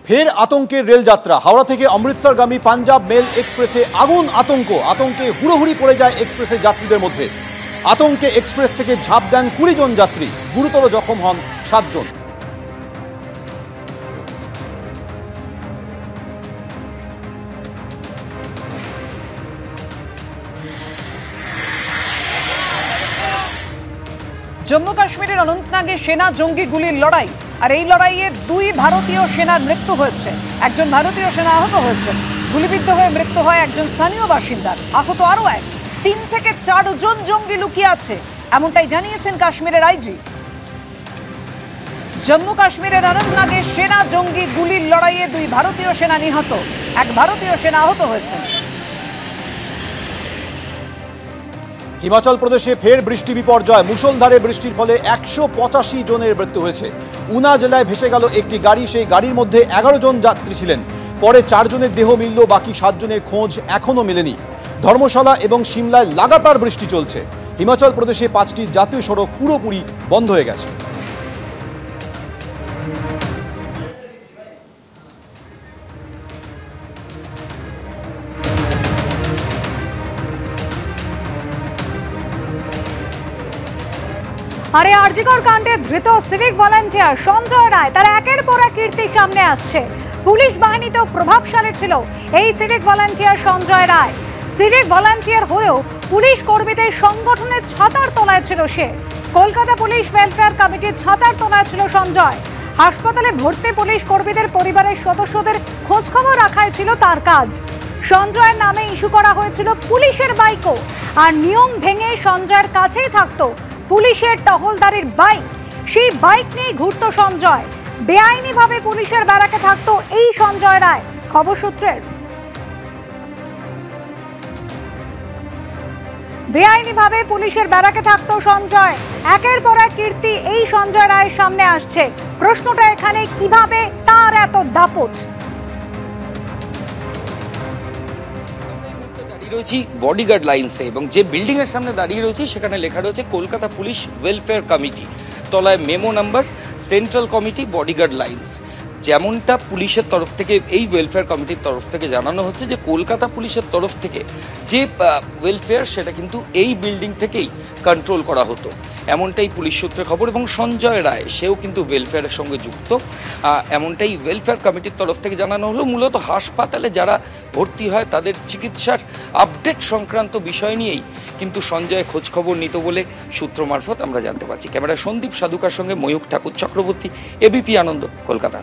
ফের আতঙ্কের রেলযাত্রা। হাওড়া থেকে অমৃতসরগামী পাঞ্জাব মেল এক্সপ্রেসে আগুন, আতঙ্কে হুড়োহুড়ি পড়ে যায় এক্সপ্রেসের যাত্রীদের মধ্যে। আতঙ্কে এক্সপ্রেস থেকে ঝাঁপ দেন 20 জন যাত্রী, গুরুতর জখম হন 7 জন। জম্মু কাশ্মীরের অনন্তনাগে সেনা জঙ্গি গুলির লড়াই, আর এই লড়াইয়ে 2 ভারতীয় সেনার মৃত্যু হয়েছে, একজন ভারতীয় সেনা আহত হয়েছে। গুলিবিদ্ধ হয়ে মৃত্যু হয় একজন স্থানীয় বাসিন্দার, আহত আরও 3 থেকে 4 জন জঙ্গি লুকিয়ে আছে, এমনটাই জানিয়েছেন কাশ্মীরের আইজি। জম্মু কাশ্মীরের অনন্তনাগে সেনা জঙ্গি গুলির লড়াইয়ে 2 ভারতীয় সেনা নিহত, এক ভারতীয় সেনা আহত হয়েছে। হিমাচল প্রদেশে ফের বৃষ্টি বিপর্যয়। মুষলধারে বৃষ্টির ফলে 185 জনের মৃত্যু হয়েছে। উনা জেলায় ভেসে গেল একটি গাড়ি, সেই গাড়ির মধ্যে 11 জন যাত্রী ছিলেন। পরে 4 জনের দেহ মিলল, বাকি 7 জনের খোঁজ এখনো মেলেনি। ধর্মশালা এবং সিমলায় লাগাতার বৃষ্টি চলছে। হিমাচল প্রদেশে 5টি জাতীয় সড়ক পুরোপুরি বন্ধ হয়ে গেছে। আরে আরজিকর কাণ্ডে ধৃত সিভিক ভলান্টিয়ার সঞ্জয় রায় তার একের পর এক কীর্তি সামনে আসছে। পুলিশ বাহিনীতেও প্রভাবশালী ছিল এই civic volunteer Sanjay Roy. Civic volunteer হয়েও পুলিশ কর্মীদের সংগঠনের ছাতার তলায় ছিল সে। কলকাতা পুলিশ ওয়েলফেয়ার কমিটির ছাতার তলায় ছিল সঞ্জয়। হাসপাতালে ভর্তি পুলিশ কর্মীদের পরিবারের সদস্যদের খোঁজখবর রাখাই ছিল তার কাজ। সঞ্জয়ের নামে ইস্যু করা হয়েছিল পুলিশের বাইকও, আর নিয়ম ভেঙে সঞ্জয়ের কাছেই থাকতো পুলিশের টহলদারির বাইক। সেই বাইক নিয়ে ঘুরত সঞ্জয়। বেআইনিভাবে পুলিশের ব্যারাকে থাকতো এই সঞ্জয় রায়। খবর সূত্রের বেআইনিভাবে পুলিশের ব্যারাকে থাকতো সঞ্জয়। একের পর এক কীর্তি এই সঞ্জয় রায়ের সামনে আসছে। প্রশ্নটা এখানে, কিভাবে তার এত দাপট? রয়েছি বডিগার্ড লাইন্সে, এবং যে বিল্ডিং এর সামনে দাঁড়িয়ে রয়েছি সেখানে লেখা রয়েছে কলকাতা পুলিশ ওয়েলফেয়ার কমিটি, তলায় memo number central committee bodyguard lines. যেমনটা পুলিশের তরফ থেকে, এই ওয়েলফেয়ার কমিটির তরফ থেকে জানানো হচ্ছে যে কলকাতা পুলিশের তরফ থেকে যে ওয়েলফেয়ার সেটা কিন্তু এই বিল্ডিং থেকেই কন্ট্রোল করা হতো, এমনটাই পুলিশ সূত্রে খবর। এবং সঞ্জয় রায় সেও কিন্তু ওয়েলফেয়ারের সঙ্গে যুক্ত, এমনটাই ওয়েলফেয়ার কমিটির তরফ থেকে জানানো হলো। মূলত হাসপাতালে যারা ভর্তি হয় তাদের চিকিৎসার আপডেট সংক্রান্ত বিষয় নিয়েই কিন্তু সঞ্জয় খোঁজখবর নিত বলে সূত্র মারফত আমরা জানতে পারছি। ক্যামেরায় সন্দীপ সাধুকার সঙ্গে ময়ূখ ঠাকুর চক্রবর্তী, এবিপি আনন্দ, কলকাতা।